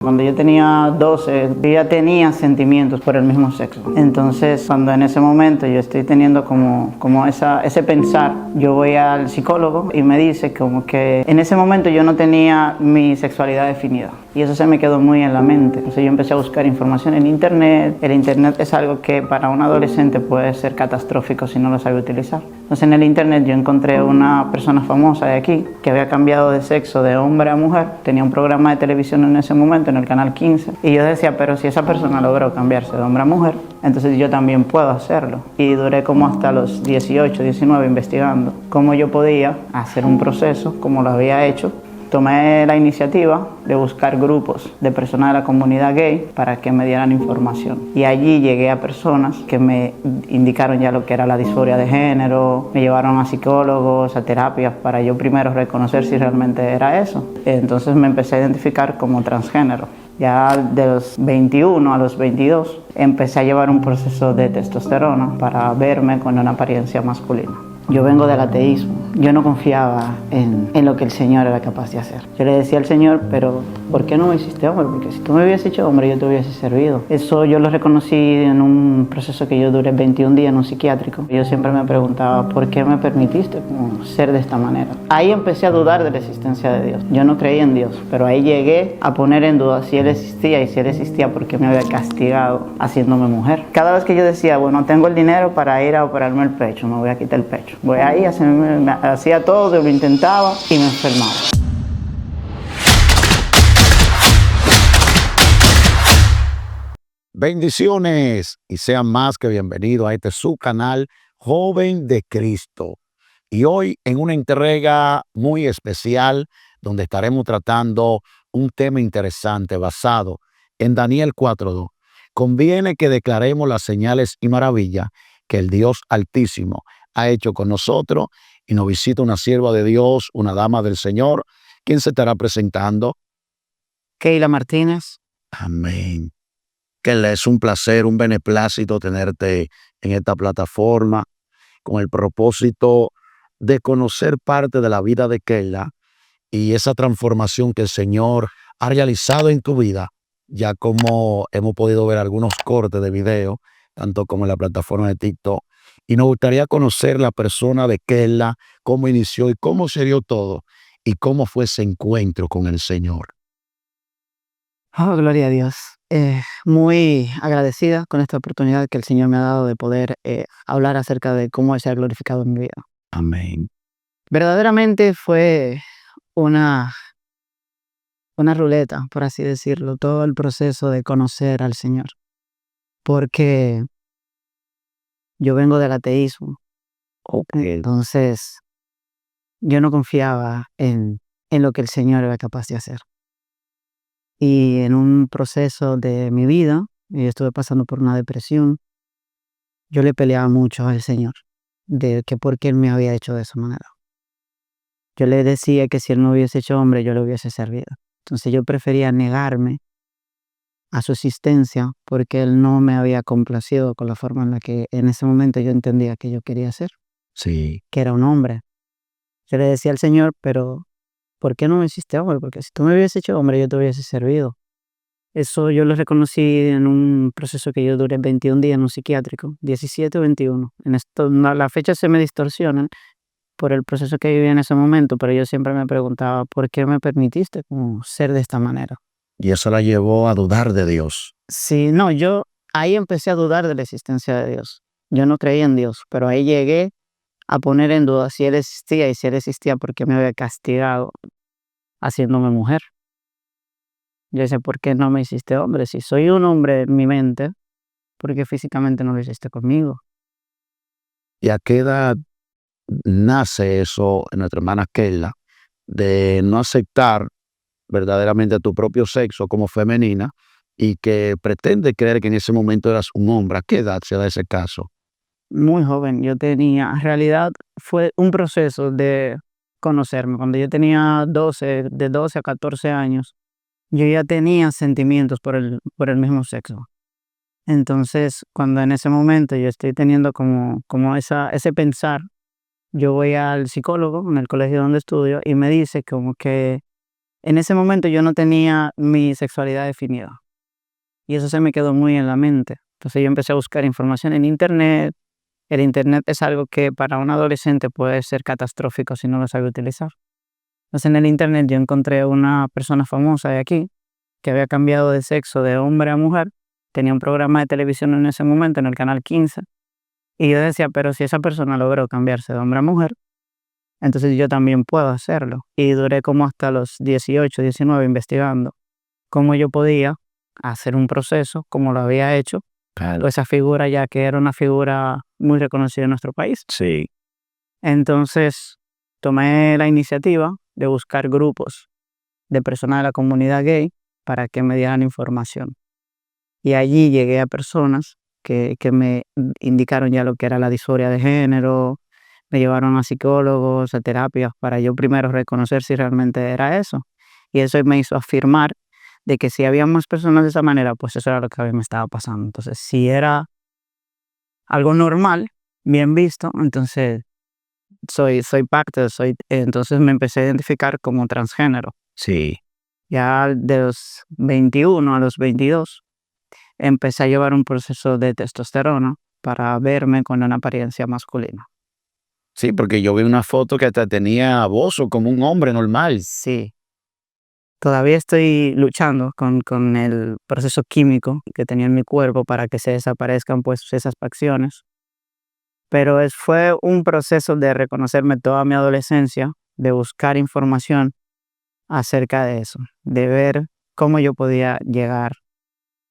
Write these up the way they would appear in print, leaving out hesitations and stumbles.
Cuando yo tenía 12, yo ya tenía sentimientos por el mismo sexo. Entonces, cuando en ese momento yo estoy teniendo ese pensar, yo voy al psicólogo y me dice como que en ese momento yo no tenía mi sexualidad definida. Y eso se me quedó muy en la mente. Entonces yo empecé a buscar información en internet. El internet es algo que para un adolescente puede ser catastrófico si no lo sabe utilizar. Entonces en el internet yo encontré una persona famosa de aquí que había cambiado de sexo de hombre a mujer. Tenía un programa de televisión en ese momento en el canal 15. Y yo decía, pero si esa persona logró cambiarse de hombre a mujer, entonces yo también puedo hacerlo. Y duré como hasta los 18, 19 investigando cómo yo podía hacer un proceso como lo había hecho. Tomé la iniciativa de buscar grupos de personas de la comunidad gay para que me dieran información. Y allí llegué a personas que me indicaron ya lo que era la disforia de género, me llevaron a psicólogos, a terapias, para yo primero reconocer si realmente era eso. Entonces me empecé a identificar como transgénero. Ya de los 21 a los 22 empecé a llevar un proceso de testosterona para verme con una apariencia masculina. Yo vengo del ateísmo. Yo no confiaba en lo que el Señor era capaz de hacer. Yo le decía al Señor, pero ¿por qué no me hiciste hombre? Porque si tú me hubieses hecho hombre, yo te hubiese servido. Eso yo lo reconocí en un proceso que yo duré 21 días en un psiquiátrico. Yo siempre me preguntaba, ¿por qué me permitiste ser de esta manera? Ahí empecé a dudar de la existencia de Dios. Yo no creía en Dios, pero ahí llegué a poner en duda si Él existía, y si Él existía, ¿por qué me había castigado haciéndome mujer? Cada vez que yo decía, bueno, tengo el dinero para ir a operarme el pecho, me voy a quitar el pecho. Voy ahí, hacía todo, lo intentaba y me enfermaba. Bendiciones y sean más que bienvenidos a este su canal Joven de Cristo. Y hoy en una entrega muy especial donde estaremos tratando un tema interesante basado en Daniel 4:2. Conviene que declaremos las señales y maravillas que el Dios Altísimo ha hecho con nosotros, y nos visita una sierva de Dios, una dama del Señor, quien se estará presentando. Keila Martínez. Amén. Que es un placer, un beneplácito tenerte en esta plataforma con el propósito de conocer parte de la vida de Keila y esa transformación que el Señor ha realizado en tu vida, ya como hemos podido ver algunos cortes de video, tanto como en la plataforma de TikTok. Y nos gustaría conocer la persona de Keila, cómo inició y cómo se dio todo y cómo fue ese encuentro con el Señor. Oh, gloria a Dios. Muy agradecida con esta oportunidad que el Señor me ha dado de poder hablar acerca de cómo Él se ha glorificado en mi vida. Amén. Verdaderamente fue una ruleta, por así decirlo, todo el proceso de conocer al Señor. Porque yo vengo del ateísmo. Entonces, yo no confiaba en lo que el Señor era capaz de hacer. Y en un proceso de mi vida, y estuve pasando por una depresión, yo le peleaba mucho al Señor de que por qué Él me había hecho de esa manera. Yo le decía que si Él me hubiese hecho hombre, yo le hubiese servido. Entonces yo prefería negarme a su existencia porque Él no me había complacido con la forma en la que en ese momento yo entendía que yo quería ser, Sí. que era un hombre. Yo le decía al Señor, pero ¿por qué no me hiciste hombre? Porque si tú me hubieses hecho hombre, yo te hubiese servido. Eso yo lo reconocí en un proceso que yo duré 21 días en un psiquiátrico, 17 o 21. En esto, las fechas se me distorsionan por el proceso que viví en ese momento, pero yo siempre me preguntaba, ¿por qué me permitiste ser de esta manera? Y eso la llevó a dudar de Dios. Sí, no, yo ahí empecé a dudar de la existencia de Dios. Yo no creía en Dios, pero ahí llegué a poner en duda si Él existía, y si Él existía, ¿por qué me había castigado haciéndome mujer? Yo decía, ¿por qué no me hiciste hombre? Si soy un hombre en mi mente, ¿por qué físicamente no lo hiciste conmigo? ¿Y a qué edad nace eso en nuestra hermana Keila de no aceptar verdaderamente a tu propio sexo como femenina y que pretende creer que en ese momento eras un hombre? ¿A qué edad se da ese caso? Muy joven, en realidad fue un proceso de conocerme. Cuando yo tenía 12, de 12 a 14 años, yo ya tenía sentimientos por el mismo sexo. Entonces, cuando en ese momento yo estoy teniendo ese pensar, yo voy al psicólogo en el colegio donde estudio y me dice como que En ese momento yo no tenía mi sexualidad definida y eso se me quedó muy en la mente. Entonces yo empecé a buscar información en internet. El internet es algo que para un adolescente puede ser catastrófico si no lo sabe utilizar. Entonces en el internet yo encontré una persona famosa de aquí que había cambiado de sexo de hombre a mujer. Tenía un programa de televisión en ese momento en el canal 15. Y yo decía, pero si esa persona logró cambiarse de hombre a mujer, entonces yo también puedo hacerlo. Y duré como hasta los 18, 19 investigando cómo yo podía hacer un proceso como lo había hecho. Claro. Esa figura ya que era una figura muy reconocida en nuestro país. Sí. Entonces tomé la iniciativa de buscar grupos de personas de la comunidad gay para que me dieran información. Y allí llegué a personas que me indicaron ya lo que era la disforia de género, me llevaron a psicólogos, a terapias, para yo primero reconocer si realmente era eso. Y eso me hizo afirmar de que si había más personas de esa manera, pues eso era lo que a mí me estaba pasando. Entonces, si era algo normal, bien visto, entonces soy parte, entonces me empecé a identificar como transgénero. Sí. Ya de los 21 a los 22 empecé a llevar un proceso de testosterona para verme con una apariencia masculina. Sí, porque yo vi una foto que te tenía bozo como un hombre normal. Sí, todavía estoy luchando con el proceso químico que tenía en mi cuerpo para que se desaparezcan pues esas facciones, pero fue un proceso de reconocerme toda mi adolescencia, de buscar información acerca de eso, de ver cómo yo podía llegar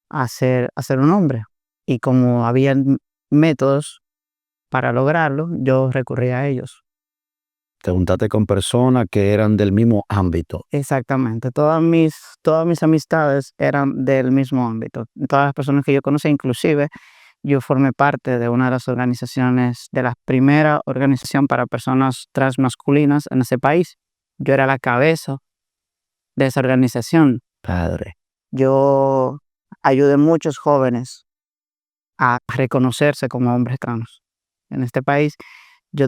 a ser un hombre. Y como había métodos para lograrlo, yo recurrí a ellos. Te juntaste con personas que eran del mismo ámbito. Exactamente, todas mis amistades eran del mismo ámbito. Todas las personas que yo conocí, inclusive yo formé parte de una de las organizaciones, de la primera organización para personas transmasculinas en ese país. Yo era la cabeza de esa organización. Padre. Yo ayudé a muchos jóvenes a reconocerse como hombres trans. En este país, yo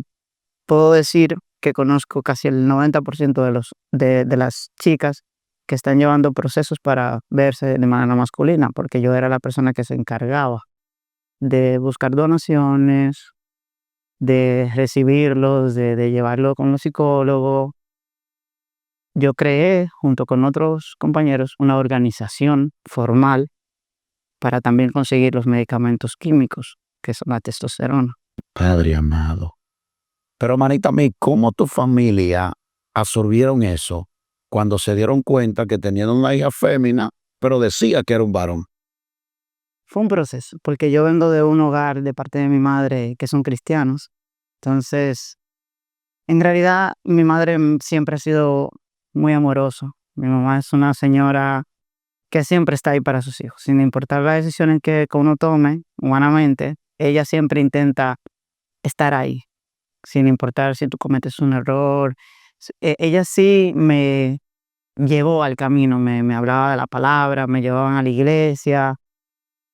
puedo decir que conozco casi el 90% de las chicas que están llevando procesos para verse de manera masculina, porque yo era la persona que se encargaba de buscar donaciones, de recibirlos, de llevarlo con los psicólogos. Yo creé, junto con otros compañeros, una organización formal para también conseguir los medicamentos químicos, que son la testosterona. Padre amado. Pero manita, a mí, ¿cómo tu familia absorbieron eso cuando se dieron cuenta que tenían una hija fémina, pero decía que era un varón? Fue un proceso, porque yo vengo de un hogar de parte de mi madre que son cristianos. Entonces, en realidad, mi madre siempre ha sido muy amoroso. Mi mamá es una señora que siempre está ahí para sus hijos, sin importar las decisiones que uno tome humanamente, ella siempre intenta estar ahí, sin importar si tú cometes un error. Ella sí me llevó al camino, me hablaba de la palabra, me llevaban a la iglesia,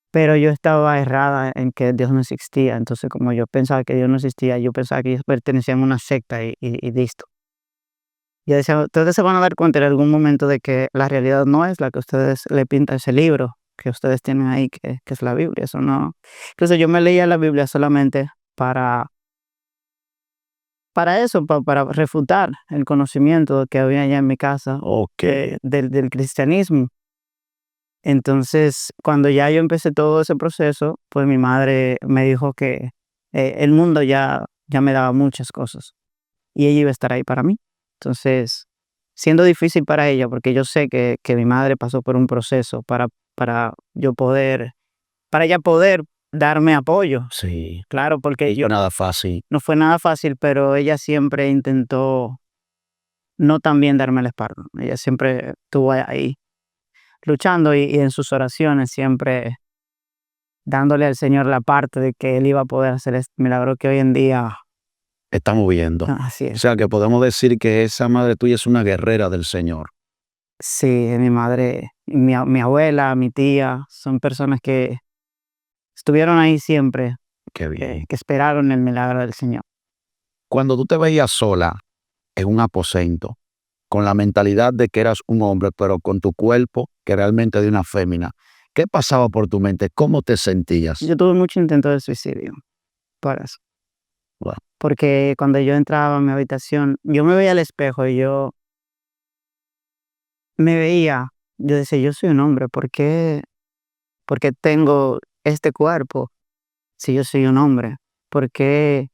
pero yo estaba errada en que Dios no existía. Entonces, como yo pensaba que Dios no existía, yo pensaba que ellos pertenecían a una secta y listo. Yo decía, ustedes se van a dar cuenta en algún momento de que la realidad no es la que ustedes le pinta ese libro que ustedes tienen ahí, que es la Biblia. Eso no. Entonces yo me leía la Biblia solamente para eso, para refutar el conocimiento que había allá en mi casa Ok. del cristianismo. Entonces, cuando ya yo empecé todo ese proceso, pues mi madre me dijo que el mundo ya me daba muchas cosas y ella iba a estar ahí para mí. Entonces, siendo difícil para ella, porque yo sé que mi madre pasó por un proceso para yo poder, para ella poder darme apoyo. Sí. Claro, porque No nada fácil. no fue nada fácil, pero ella siempre intentó no también darme la espalda. Ella siempre estuvo ahí luchando y en sus oraciones siempre dándole al Señor la parte de que Él iba a poder hacer este milagro que hoy en día, Estamos viendo. así O es. sea que podemos decir que esa madre tuya es una guerrera del Señor. Sí, mi madre, mi abuela, mi tía, son personas que estuvieron ahí siempre, Qué bien. que esperaron el milagro del Señor. Cuando tú te veías sola en un aposento, con la mentalidad de que eras un hombre, pero con tu cuerpo que realmente de una fémina. ¿Qué pasaba por tu mente? ¿Cómo te sentías? Yo tuve mucho intento de suicidio por eso. Wow. Porque cuando yo entraba a mi habitación, yo me veía al espejo y yo me veía, yo decía, yo soy un hombre, por qué tengo este cuerpo si yo soy un hombre? ¿Por qué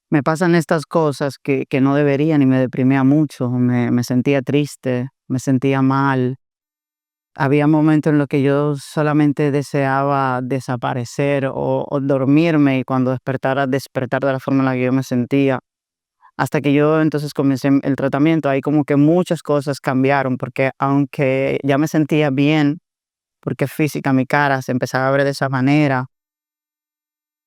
me pasan estas cosas que no deberían y me deprimía mucho? Me sentía triste, me sentía mal. Había momentos en los que yo solamente deseaba desaparecer o dormirme y cuando despertara, despertar de la forma en la que yo me sentía. Hasta que yo entonces comencé el tratamiento, ahí como que muchas cosas cambiaron, porque aunque ya me sentía bien, porque física mi cara se empezaba a ver de esa manera,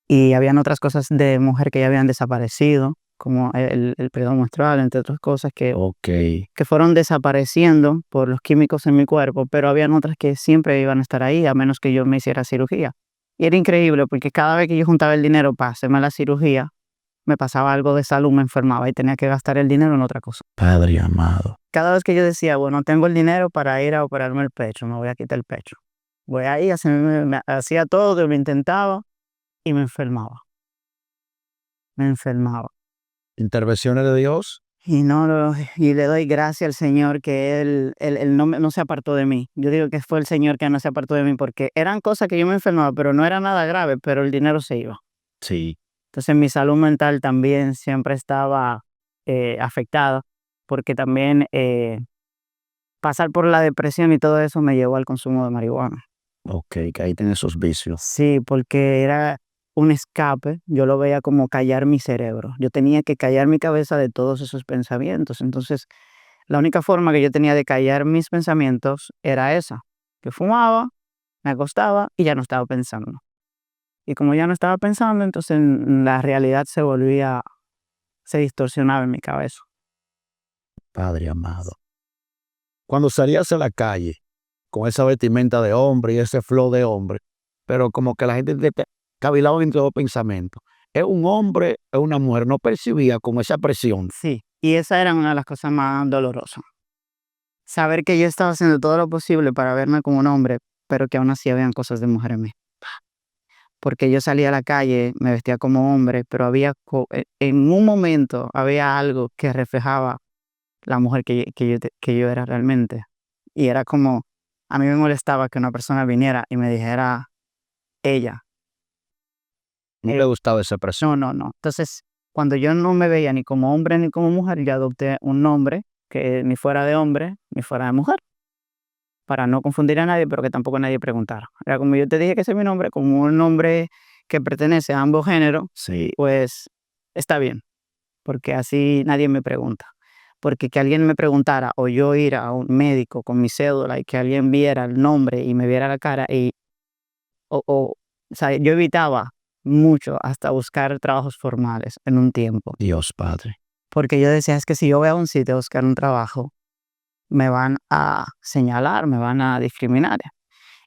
y habían otras cosas de mujer que ya habían desaparecido, como el periodo menstrual, entre otras cosas Ok. que fueron desapareciendo por los químicos en mi cuerpo, pero habían otras que siempre iban a estar ahí, a menos que yo me hiciera cirugía. Y era increíble, porque cada vez que yo juntaba el dinero para hacerme la cirugía, me pasaba algo de salud, me enfermaba y tenía que gastar el dinero en otra cosa. Padre amado. Cada vez que yo decía, bueno, tengo el dinero para ir a operarme el pecho, me voy a quitar el pecho. Voy ahí, hacía todo, lo intentaba y me enfermaba. Me enfermaba. Intervenciones de Dios. Y le doy gracias al Señor que Él no se apartó de mí. Yo digo que fue el Señor que no se apartó de mí porque eran cosas que yo me enfermaba, pero no era nada grave, pero el dinero se iba. Sí. Entonces mi salud mental también siempre estaba afectada porque también pasar por la depresión y todo eso me llevó al consumo de marihuana. Ok, que ahí tiene esos vicios. Sí, porque era un escape, yo lo veía como callar mi cerebro. Yo tenía que callar mi cabeza de todos esos pensamientos. Entonces, la única forma que yo tenía de callar mis pensamientos era esa, que fumaba, me acostaba y ya no estaba pensando. Y como ya no estaba pensando, entonces la realidad se distorsionaba en mi cabeza. Padre amado. Cuando salías a la calle con esa vestimenta de hombre y ese flow de hombre, pero como que la gente te cavilaba entre dos pensamientos. ¿Es un hombre o una mujer? No percibía como esa presión. Sí, y esa era una de las cosas más dolorosas. Saber que yo estaba haciendo todo lo posible para verme como un hombre, pero que aún así habían cosas de mujer en mí. Porque yo salía a la calle, me vestía como hombre, pero en un momento había algo que reflejaba la mujer que yo era realmente. Y era como, a mí me molestaba que una persona viniera y me dijera ella. No le gustaba esa presión. No. Entonces, cuando yo no me veía ni como hombre ni como mujer, yo adopté un nombre que ni fuera de hombre ni fuera de mujer, para no confundir a nadie, pero que tampoco nadie preguntara. Era como yo te dije que ese es mi nombre, como un nombre que pertenece a ambos géneros, Sí. pues está bien, porque así nadie me pregunta. Porque que alguien me preguntara o yo ir a un médico con mi cédula y que alguien viera el nombre y me viera la cara o sea, yo evitaba mucho hasta buscar trabajos formales en un tiempo. Dios Padre. Porque yo decía, es que si yo voy a un sitio a buscar un trabajo, me van a señalar, me van a discriminar.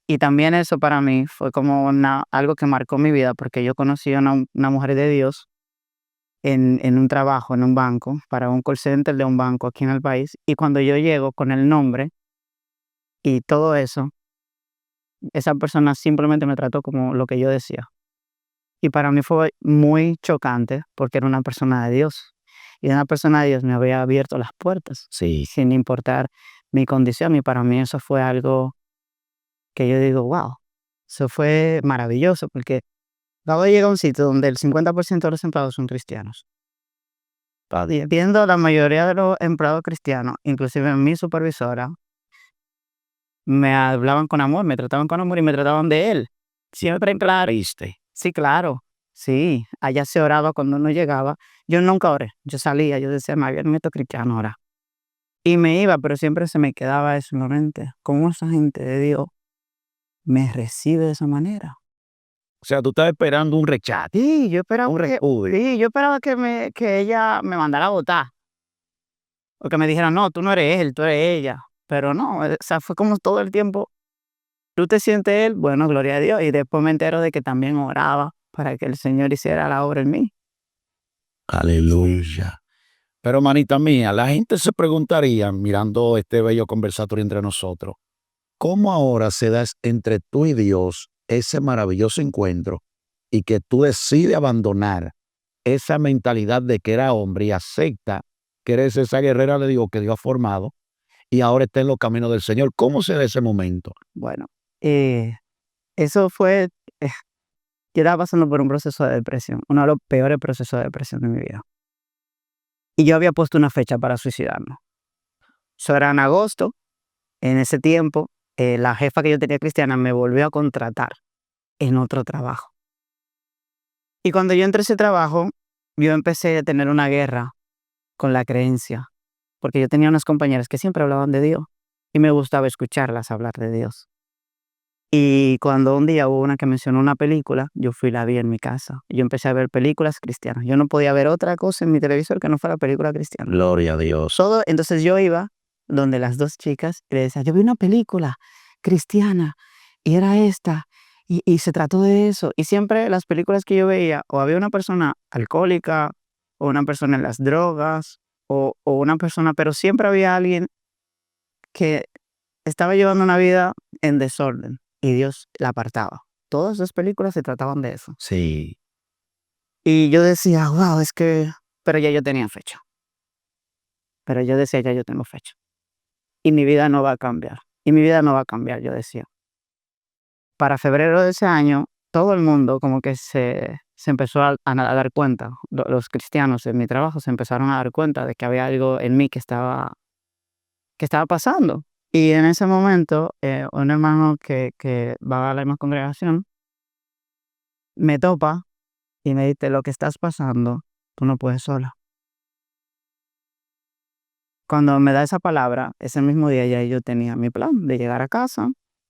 Y también eso para mí fue como algo que marcó mi vida, porque yo conocí a una mujer de Dios en un trabajo, en un banco, para un call center de un banco aquí en el país. Y cuando yo llego con el nombre y todo eso, esa persona simplemente me trató como lo que yo decía. Y para mí fue muy chocante porque era una persona de Dios. Y una persona de Dios me había abierto las puertas, Sí. sin importar mi condición. Y para mí eso fue algo que yo digo, wow, eso fue maravilloso porque acabo de llegar a un sitio donde el 50% de los empleados son cristianos. Viendo la mayoría de los empleados cristianos, inclusive mi supervisora, me hablaban con amor, me trataban con amor y me trataban de él. Siempre en claro. ¿Viste? Sí, claro. Sí, allá se oraba cuando uno llegaba. Yo nunca oré. Yo salía, yo decía, me había meto cristiano ahora. Y me iba, pero siempre se me quedaba eso en la mente. ¿Cómo esa gente de Dios me recibe de esa manera? O sea, tú estás esperando un rechazo, Sí, un repudio. sí, yo esperaba que ella me mandara a votar. O que me dijera, no, tú no eres él, tú eres ella. Pero no, o sea, fue como todo el tiempo. Tú te sientes él, bueno, gloria a Dios. Y después me entero de que también oraba para que el Señor hiciera la obra en mí. Aleluya. Pero, manita mía, la gente se preguntaría, mirando este bello conversatorio entre nosotros, ¿cómo ahora se da entre tú y Dios ese maravilloso encuentro y que tú decides abandonar esa mentalidad de que era hombre y acepta que eres esa guerrera de Dios que Dios ha formado y ahora está en los caminos del Señor? ¿Cómo se da ese momento? Bueno, eso fue, eh, yo estaba pasando por un proceso de depresión, uno de los peores procesos de depresión de mi vida. Y yo había puesto una fecha para suicidarme. Eso era en agosto. En ese tiempo, la jefa que yo tenía cristiana me volvió a contratar en otro trabajo. Y cuando yo entré a ese trabajo, yo empecé a tener una guerra con la creencia, porque yo tenía unas compañeras que siempre hablaban de Dios y me gustaba escucharlas hablar de Dios. Y cuando un día hubo una que mencionó una película, yo fui y la vi en mi casa. Yo empecé a ver películas cristianas. Yo no podía ver otra cosa en mi televisor que no fuera película cristiana. Gloria a Dios. Entonces yo iba donde las dos chicas y le decía, yo vi una película cristiana y era esta y se trató de eso. Y siempre las películas que yo veía, o había una persona alcohólica o una persona en las drogas o una persona, pero siempre había alguien que estaba llevando una vida en desorden y Dios la apartaba. Todas las películas se trataban de eso. Sí. Y yo decía, wow, pero ya yo tenía fecha. Pero yo decía, ya yo tengo fecha. Y mi vida no va a cambiar. Y mi vida no va a cambiar, yo decía. Para febrero de ese año, todo el mundo como que se empezó a dar cuenta. Los cristianos en mi trabajo se empezaron a dar cuenta de que había algo en mí que estaba pasando. Y en ese momento, un hermano que va a la misma congregación me topa y me dice, lo que estás pasando, tú no puedes sola. Cuando me da esa palabra, ese mismo día ya yo tenía mi plan de llegar a casa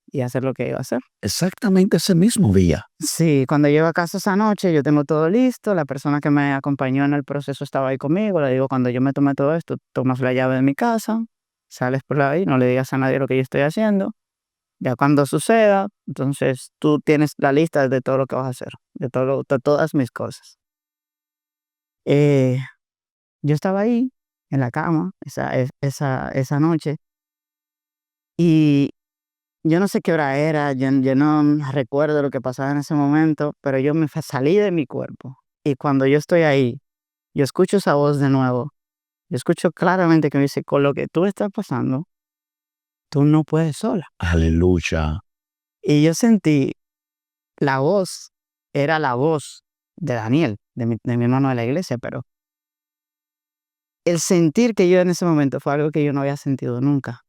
y hacer lo que iba a hacer. Exactamente ese mismo día. Sí, cuando llego a casa esa noche, yo tengo todo listo, la persona que me acompañó en el proceso estaba ahí conmigo, le digo, cuando yo me tome todo esto, tomas la llave de mi casa, sales por ahí, no le digas a nadie lo que yo estoy haciendo. Ya cuando suceda, entonces tú tienes la lista de todo lo que vas a hacer, de todas mis cosas. Yo estaba ahí en la cama esa noche y yo no sé qué hora era, yo no recuerdo lo que pasaba en ese momento, pero yo salí de mi cuerpo y cuando yo estoy ahí, yo escucho esa voz de nuevo, yo escucho claramente que me dice, con lo que tú estás pasando, tú no puedes sola. Aleluya. Y yo sentí la voz, era la voz de Daniel, de mi hermano de la iglesia, pero el sentir que yo en ese momento fue algo que yo no había sentido nunca,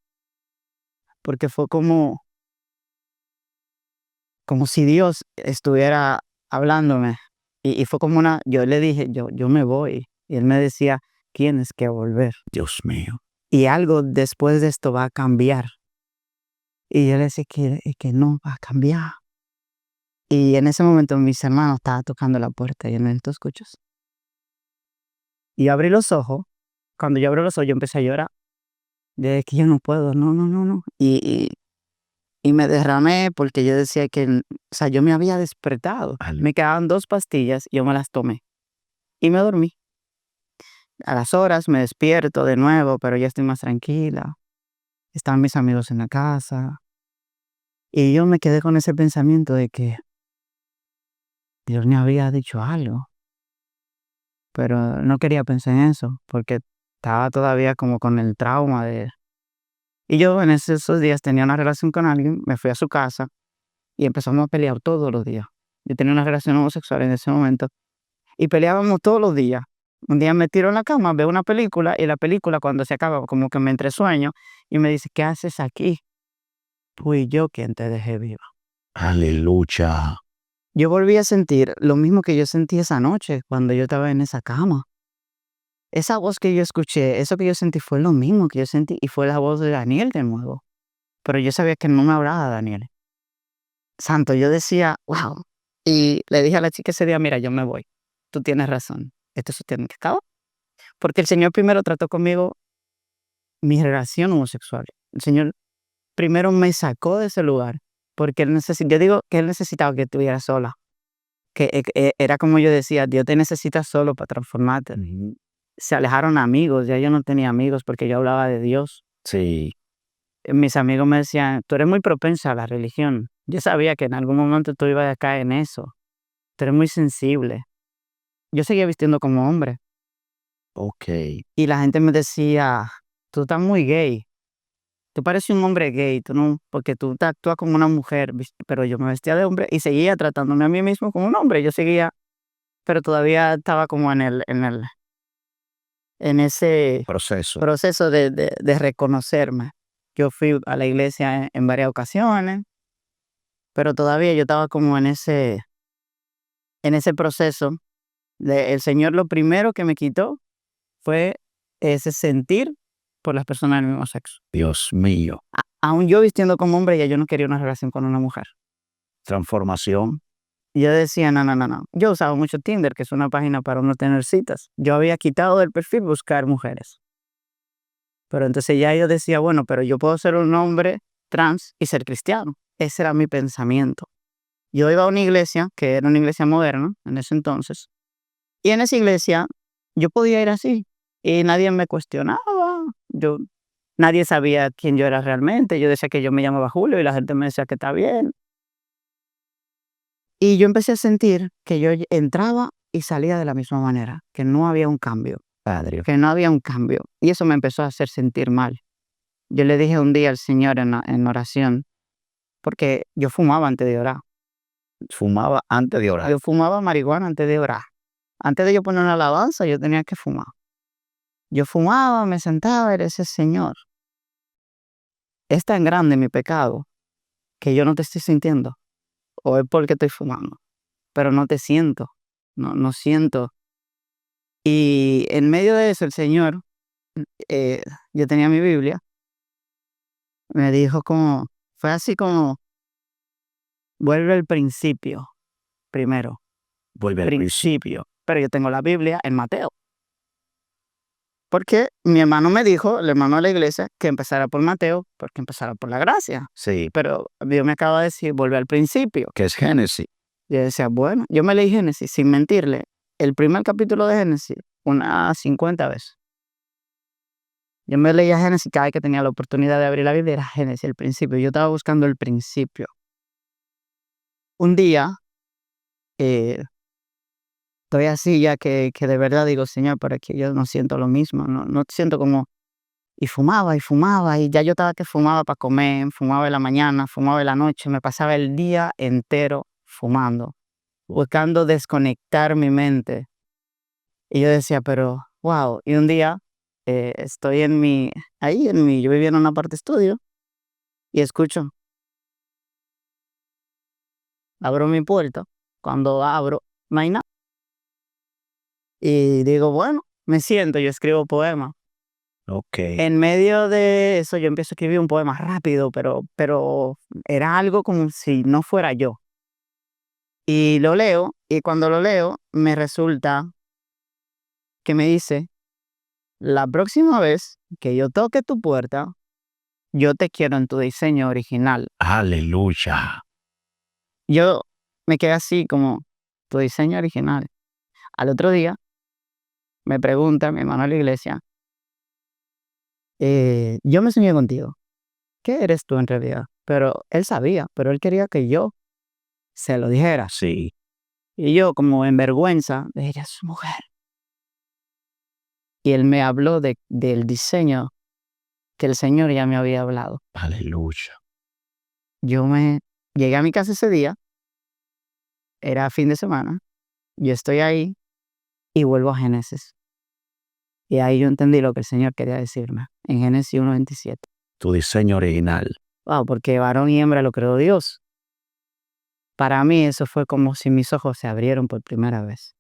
porque fue como si Dios estuviera hablándome y fue como yo le dije, yo me voy, y él me decía, tienes que volver, Dios mío. y algo después de esto va a cambiar, y yo le decía que no va a cambiar, y en ese momento mis hermanos estaban tocando la puerta, y yo no, ¿tú escuchas? Y yo abrí los ojos, cuando yo abrí los ojos yo empecé a llorar, de que yo no puedo, no, no, no, no, y me derramé porque yo decía que, o sea, yo me había despertado. Ale- Me quedaban 2 pastillas y yo me las tomé y me dormí. A las horas me despierto de nuevo, pero ya estoy más tranquila. Están mis amigos en la casa. Y yo me quedé con ese pensamiento de que Dios me había dicho algo, pero no quería pensar en eso porque estaba todavía como con el trauma de... Y yo en esos días tenía una relación con alguien, me fui a su casa y empezamos a pelear todos los días. Yo tenía una relación homosexual en ese momento y peleábamos todos los días. Un día me tiro en la cama, veo una película y la película cuando se acaba como que me entre sueño y me dice, ¿qué haces aquí? Fui yo quien te dejé viva. Aleluya. Yo volví a sentir lo mismo que yo sentí esa noche cuando yo estaba en esa cama. Esa voz que yo escuché, eso que yo sentí fue lo mismo que yo sentí y fue la voz de Daniel de nuevo. Pero yo sabía que no me hablaba Daniel. Santo, yo decía, wow. Y le dije a la chica ese día, mira, yo me voy. Tú tienes razón. Esto se tiene que acabar. Porque el Señor primero trató conmigo mi relación homosexual. El Señor primero me sacó de ese lugar. Porque yo digo que Él necesitaba que estuviera sola. Que era como yo decía, Dios te necesita solo para transformarte. Ujú. se alejaron amigos, ya yo no tenía amigos porque yo hablaba de Dios. Sí. Mis amigos me decían: "Tú eres muy propensa a la religión". Yo sabía que en algún momento tú ibas a caer en eso. Tú eres muy sensible. Yo seguía vistiendo como hombre Okey. y la gente me decía: "Tú estás muy gay. Tú pareces un hombre gay, tú no, porque tú te actúas como una mujer", pero yo me vestía de hombre y seguía tratándome a mí mismo como un hombre. Yo seguía, pero todavía estaba como en ese Proceso. proceso de reconocerme. Yo fui a la iglesia en varias ocasiones, pero todavía yo estaba como en ese proceso de el Señor lo primero que me quitó fue ese sentir por las personas del mismo sexo. Dios mío. Aún yo vistiendo como hombre, ya yo no quería una relación con una mujer. Transformación. Y yo decía: "No, no, no, no". Yo usaba mucho Tinder, que es una página para uno tener citas. Yo había quitado del perfil buscar mujeres. Pero entonces ya yo decía: "Bueno, pero yo puedo ser un hombre trans y ser cristiano". Ese era mi pensamiento. Yo iba a una iglesia, que era una iglesia moderna en ese entonces, y en esa iglesia yo podía ir así, y nadie me cuestionaba. Yo Nadie sabía quién yo era realmente. Yo decía que yo me llamaba Julio, y la gente me decía que está bien. Y yo empecé a sentir que yo entraba y salía de la misma manera, que no había un cambio, Padre. que no había un cambio. Y eso me empezó a hacer sentir mal. Yo le dije un día al Señor en oración, porque yo fumaba antes de orar. Fumaba antes de orar. Yo fumaba marihuana antes de orar. Antes de yo poner una alabanza, yo tenía que fumar. Yo fumaba, me sentaba y le decía: "Señor, es tan grande mi pecado que yo no te estoy sintiendo. O es porque estoy fumando, pero no te siento. No siento". Y en medio de eso, el Señor, eh, yo tenía mi Biblia, me dijo fue así como: "Vuelve al principio primero". Vuelve al principio. Principio. Pero yo tengo la Biblia en Mateo. Porque mi hermano me dijo, el hermano de la iglesia, que empezara por Mateo, porque empezara por la gracia. Sí, Pero Dios me acaba de decir: "Vuelve al principio". que es Génesis. Yo decía: "Bueno", yo me leí Génesis, sin mentirle, el primer capítulo de Génesis, unas 50 veces. Yo me leía Génesis cada vez que tenía la oportunidad de abrir la Biblia, era Génesis, el principio. Yo estaba buscando el principio. Un día, eh, estoy así ya que de verdad digo: "Señor, pero es que yo no siento lo mismo, no siento como". Y fumaba, y ya yo estaba que fumaba para comer, fumaba en la mañana, fumaba en la noche, me pasaba el día entero fumando, buscando desconectar mi mente. Y yo decía: "Pero, wow". Y un día, estoy yo vivía en una parte estudio, y escucho, abro mi puerta, cuando abro, no hay nada. Y digo: "Bueno", me siento, yo escribo poemas. Okey. En medio de eso, yo empiezo a escribir un poema rápido, pero era algo como si no fuera yo. Y lo leo, y cuando lo leo, me resulta que me dice: "La próxima vez que yo toque tu puerta, yo te quiero en tu diseño original". Aleluya. Yo me quedé así como: "¿Tu diseño original?". Al otro día me pregunta mi hermano de la iglesia: "Yo me soñé contigo, ¿qué eres tú en realidad?". Pero él sabía, pero él quería que yo se lo dijera. Sí. Y yo, como en vergüenza, le dije: "Es mujer". Y él me habló del diseño que el Señor ya me había hablado. Aleluya. Yo me Llegué a mi casa ese día, era fin de semana, yo estoy ahí y vuelvo a Génesis. Y ahí yo entendí lo que el Señor quería decirme, en Génesis 1:27. Tu diseño original. Wow, porque varón y hembra lo creó Dios. Para mí eso fue como si mis ojos se abrieron por primera vez,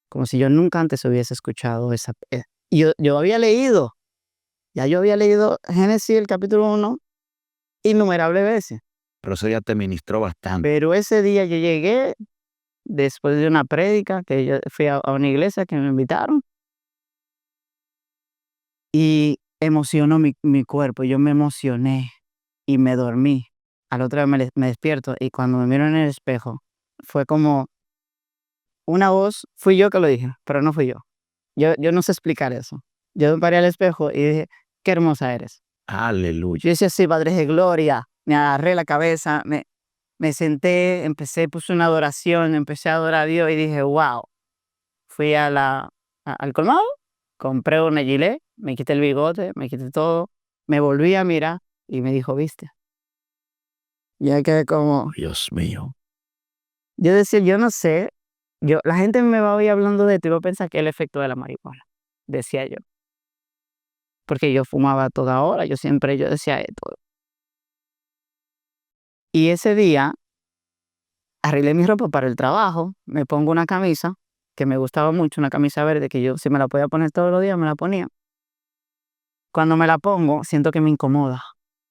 como si yo nunca antes hubiese escuchado yo había leído, ya yo había leído Génesis, el capítulo 1, innumerables veces, Pero eso ya te ministró bastante. pero ese día yo llegué después de una prédica que yo fui a una iglesia que me invitaron, y emocionó mi cuerpo, yo me emocioné y me dormí. Al otro día me despierto, y cuando me miro en el espejo, fue como una voz, fui yo que lo dije, pero no fui yo. Yo no sé explicar eso. Yo me paré al espejo y dije, qué hermosa eres. Aleluya. Yo decía, sí, Padre de gloria. Me agarré la cabeza, me senté, puse una adoración, empecé a adorar a Dios y dije, wow. Fui al colmado, compré una gilet, me quité el bigote, me quité todo, me volví a mirar y me dijo, ¿viste? Ya quedé como, Dios mío. yo decía, yo no sé, la gente me va a oír hablando de esto y va a pensar que es el efecto de la marihuana, decía yo, porque yo fumaba a toda hora, yo decía esto. Y ese día arreglé mi ropa para el trabajo, me pongo una camisa que me gustaba mucho, una camisa verde que yo si me la podía poner todos los días me la ponía. Cuando me la pongo, siento que me incomoda.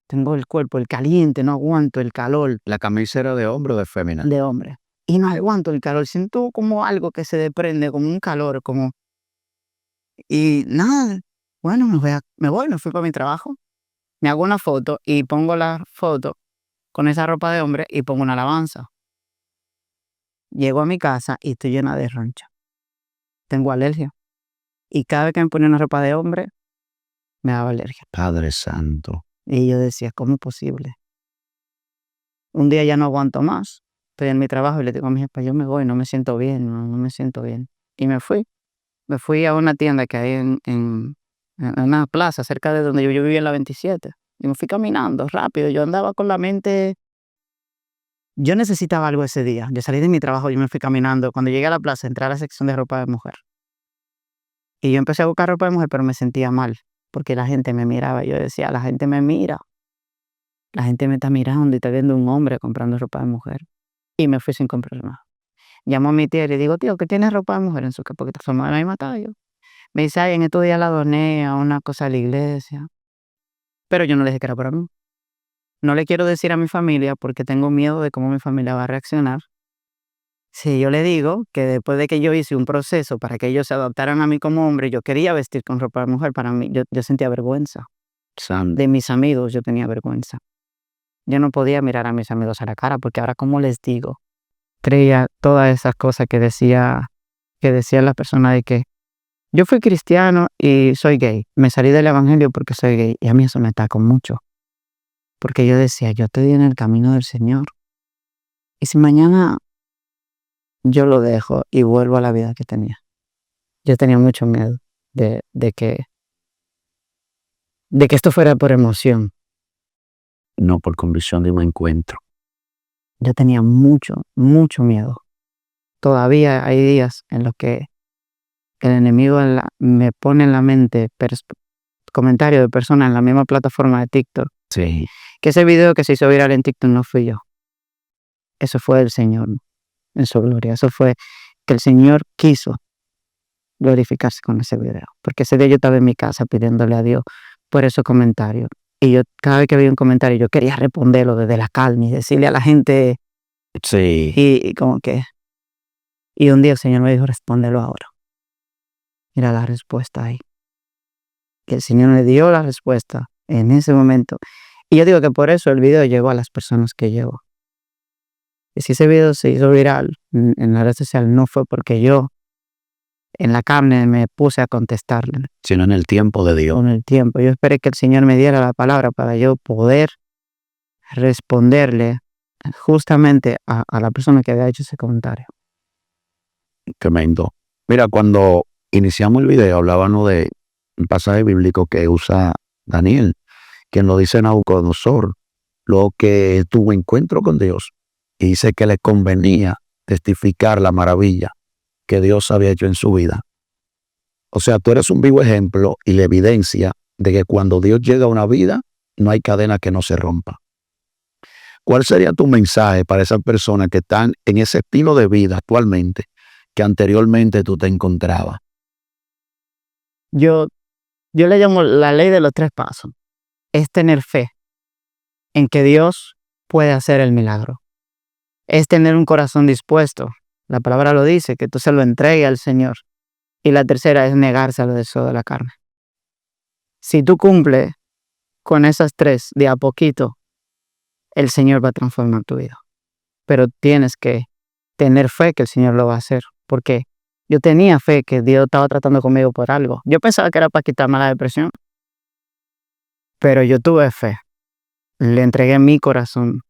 Tengo el cuerpo, el caliente, no aguanto el calor ¿La camisa era de hombre o de fémina? de hombre. Y no aguanto el calor, siento como algo que se desprende, como un calor, como... Y nada, bueno, me fui para mi trabajo, me hago una foto y pongo la foto con esa ropa de hombre y pongo una alabanza. Llego a mi casa y estoy llena de roncha. Tengo alergia. Y cada vez que me ponía una ropa de hombre, me daba alergia. Padre Santo. Y yo decía, ¿cómo es posible? Un día ya no aguanto más. Estoy en mi trabajo y le digo a mi jefa, yo me voy, no me siento bien, no me siento bien. Y me fui. Me fui a una tienda que hay en una plaza cerca de donde yo vivía en la 27. Y me fui caminando rápido. Yo andaba con la mente. Yo necesitaba algo ese día. Yo salí de mi trabajo, yo me fui caminando. Cuando llegué a la plaza, entré a la sección de ropa de mujer. Y yo empecé a buscar ropa de mujer, pero me sentía mal. Porque la gente me miraba. Yo decía, la gente me mira. La gente me está mirando y está viendo un hombre comprando ropa de mujer. Y me fui sin comprar nada. Llamo a mi tía y le digo, tío, ¿qué tiene ropa de mujer en su casa? Porque somos de la misma talla. Me dice, ay, en estos días la doné a una cosa de la iglesia. Pero yo no le dije que era para mí. No le quiero decir a mi familia porque tengo miedo de cómo mi familia va a reaccionar. Si yo le digo que después de que yo hice un proceso para que ellos se adaptaran a mí como hombre, yo quería vestir con ropa de mujer, para mí, yo sentía vergüenza. Santo. De mis amigos yo tenía vergüenza. Yo no podía mirar a mis amigos a la cara porque ahora, ¿cómo les digo? Creía todas esas cosas que decía la persona de que yo fui cristiano y soy gay. Me salí del evangelio porque soy gay y a mí eso me atacó mucho. Porque yo decía, yo estoy en el camino del Señor. Y si mañana yo lo dejo y vuelvo a la vida que tenía. Yo tenía mucho miedo de que esto fuera por emoción. No por convicción de un encuentro. Yo tenía mucho, mucho miedo. Todavía hay días en los que el enemigo me pone en la mente comentarios de personas en la misma plataforma de TikTok. Sí. Que ese video que se hizo viral en TikTok no fui yo. Eso fue el Señor en su gloria. Eso fue que el Señor quiso glorificarse con ese video. Porque ese día yo estaba en mi casa pidiéndole a Dios por esos comentarios. Y yo cada vez que veía un comentario yo quería responderlo desde la calma y decirle a la gente. Sí. Y como que... Y un día el Señor me dijo, respóndelo ahora. Mira la respuesta ahí. Que el Señor me dio la respuesta en ese momento. Y yo digo que por eso el video llegó a las personas que llegó. Y si ese video se hizo viral en la red social, no fue porque yo en la carne me puse a contestarle. Sino en el tiempo de Dios. Con el tiempo. Yo esperé que el Señor me diera la palabra para yo poder responderle justamente a la persona que había hecho ese comentario. Tremendo. Mira, cuando iniciamos el video hablábamos de un pasaje bíblico que usa Daniel, quien lo dice Nabucodonosor, lo que tuvo encuentro con Dios y dice que le convenía testificar la maravilla que Dios había hecho en su vida. O sea, tú eres un vivo ejemplo y la evidencia de que cuando Dios llega a una vida, no hay cadena que no se rompa. ¿Cuál sería tu mensaje para esas personas que están en ese estilo de vida actualmente que anteriormente tú te encontrabas? Yo le llamo la ley de los 3 pasos. Es tener fe en que Dios puede hacer el milagro. Es tener un corazón dispuesto. La palabra lo dice, que tú se lo entregues al Señor. Y la tercera es negarse a los deseos de la carne. Si tú cumples con esas 3 de a poquito, el Señor va a transformar tu vida. Pero tienes que tener fe que el Señor lo va a hacer. Porque Yo tenía fe que Dios estaba tratando conmigo por algo. Yo pensaba que era para quitarme la depresión, pero yo tuve fe. Le entregué mi corazón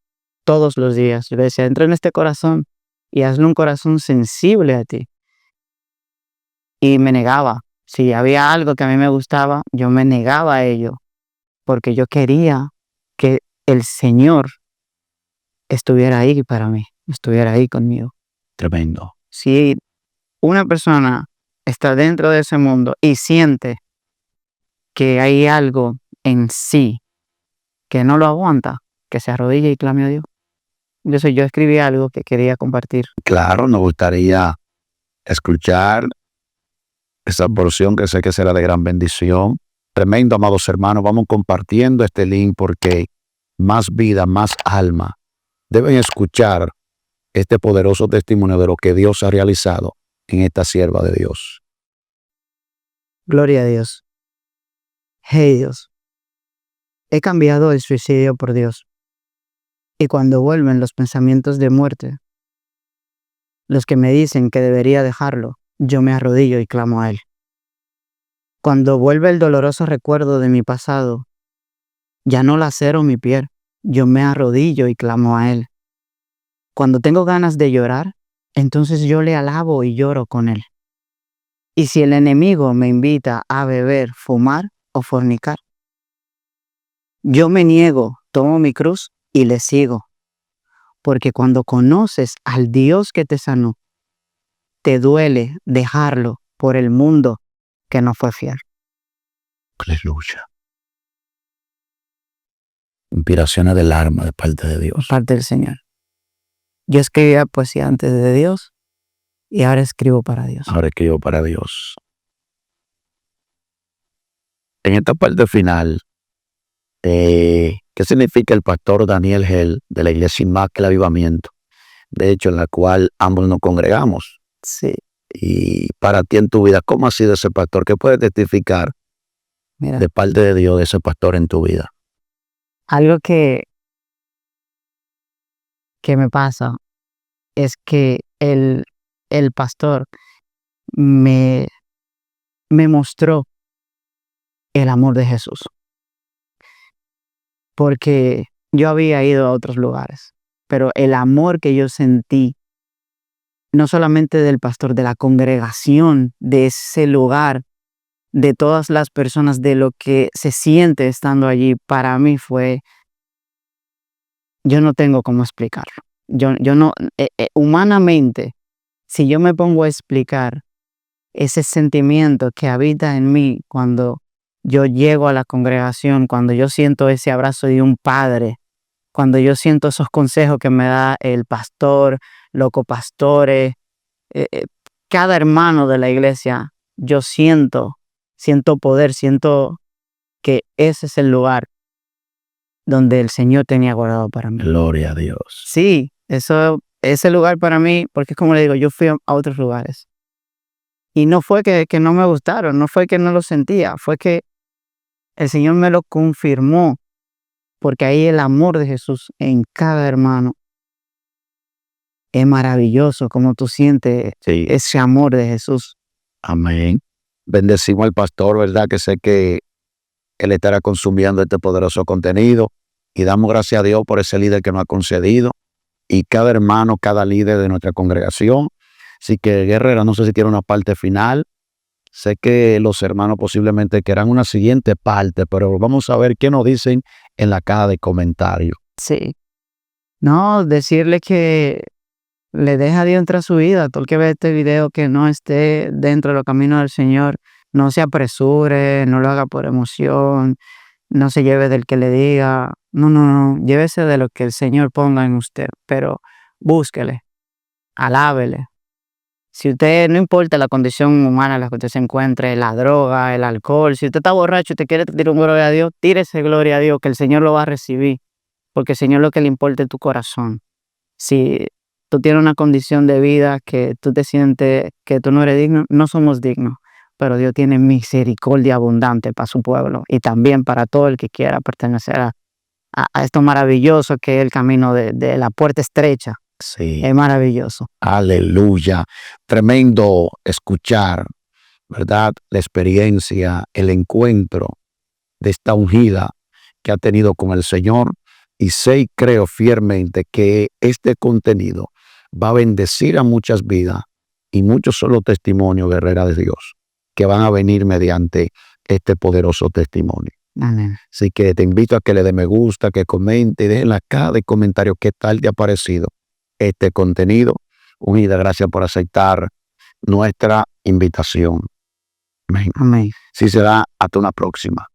todos los días. Yo le decía, entra en este corazón y hazle un corazón sensible a ti. Y me negaba. Si había algo que a mí me gustaba, yo me negaba a ello, porque yo quería que el Señor estuviera ahí para mí, estuviera ahí conmigo. Tremendo. Si una persona está dentro de ese mundo y siente que hay algo en sí que no lo aguanta, que se arrodille y clame a Dios. Entonces yo escribí algo que quería compartir. Claro, nos gustaría escuchar esa porción que sé que será de gran bendición. Tremendo, amados hermanos. Vamos compartiendo este link porque más vida, más alma deben escuchar este poderoso testimonio de lo que Dios ha realizado en esta sierva de Dios. Gloria a Dios. Hey Dios, he cambiado el suicidio por Dios. Y cuando vuelven los pensamientos de muerte, los que me dicen que debería dejarlo, yo me arrodillo y clamo a Él. Cuando vuelve el doloroso recuerdo de mi pasado, ya no lacero mi piel, yo me arrodillo y clamo a Él. Cuando tengo ganas de llorar, entonces yo le alabo y lloro con Él. Y si el enemigo me invita a beber, fumar o fornicar, yo me niego, tomo mi cruz y le sigo. Porque cuando conoces al Dios que te sanó, te duele dejarlo por el mundo que no fue fiel. Aleluya. Inspiraciones del alma de parte de Dios. Parte del Señor. Yo escribía poesía antes de Dios y ahora escribo para Dios. Ahora escribo para Dios. En esta parte final, ¿qué significa el pastor Daniel Gel de la iglesia Inmaculada Avivamiento? De hecho, en la cual ambos nos congregamos. Sí. Y para ti en tu vida, ¿cómo ha sido ese pastor? ¿Qué puedes testificar de parte de Dios de ese pastor en tu vida? Algo que me pasa es que el pastor me mostró el amor de Jesús. Porque yo había ido a otros lugares, pero el amor que yo sentí, no solamente del pastor, de la congregación, de ese lugar, de todas las personas, de lo que se siente estando allí, para mí fue, yo no tengo cómo explicarlo. Yo no, humanamente, si yo me pongo a explicar ese sentimiento que habita en mí cuando yo llego a la congregación, cuando yo siento ese abrazo de un padre, cuando yo siento esos consejos que me da el pastor, los copastores, cada hermano de la iglesia, yo siento poder, siento que ese es el lugar donde el Señor tenía guardado para mí. Gloria a Dios. Sí, ese lugar para mí, porque como le digo, yo fui a otros lugares. Y no fue que no me gustaron, no fue que no lo sentía, fue que el Señor me lo confirmó, porque ahí el amor de Jesús en cada hermano es maravilloso, como tú sientes ese amor de Jesús. Amén. Bendecimos al pastor, ¿verdad? Que sé que él estará consumiendo este poderoso contenido y damos gracias a Dios por ese líder que nos ha concedido y cada hermano, cada líder de nuestra congregación. Así que, Guerrera, no sé si quiere una parte final. Sé que los hermanos posiblemente quieran una siguiente parte, pero vamos a ver qué nos dicen en la caja de comentarios. Sí. No, decirle que le deja a Dios entrar a su vida. Todo el que ve este video que no esté dentro de los caminos del Señor, no se apresure, no lo haga por emoción, no se lleve del que le diga. No, llévese de lo que el Señor ponga en usted, pero búsquele, alábele. Si usted, no importa la condición humana en la que usted se encuentre, la droga, el alcohol, si usted está borracho y te quiere tirar un gloria a Dios, tírese gloria a Dios, que el Señor lo va a recibir, porque el Señor lo que le importa es tu corazón. Si tú tienes una condición de vida que tú te sientes que tú no eres digno, no somos dignos, pero Dios tiene misericordia abundante para su pueblo y también para todo el que quiera pertenecer a esto maravilloso que es el camino de la puerta estrecha, Sí. Es maravilloso. Aleluya. Tremendo escuchar, ¿verdad? La experiencia, el encuentro de esta ungida que ha tenido con el Señor. Y sé y creo fielmente que este contenido va a bendecir a muchas vidas y muchos son los testimonios, guerrera de Dios, que van a venir mediante este poderoso testimonio. Amén. Así que te invito a que le dé me gusta, que comente y dejen acá de comentario qué tal te ha parecido este contenido. Ungida, gracias por aceptar nuestra invitación. Amén. Amén. Si será hasta una próxima.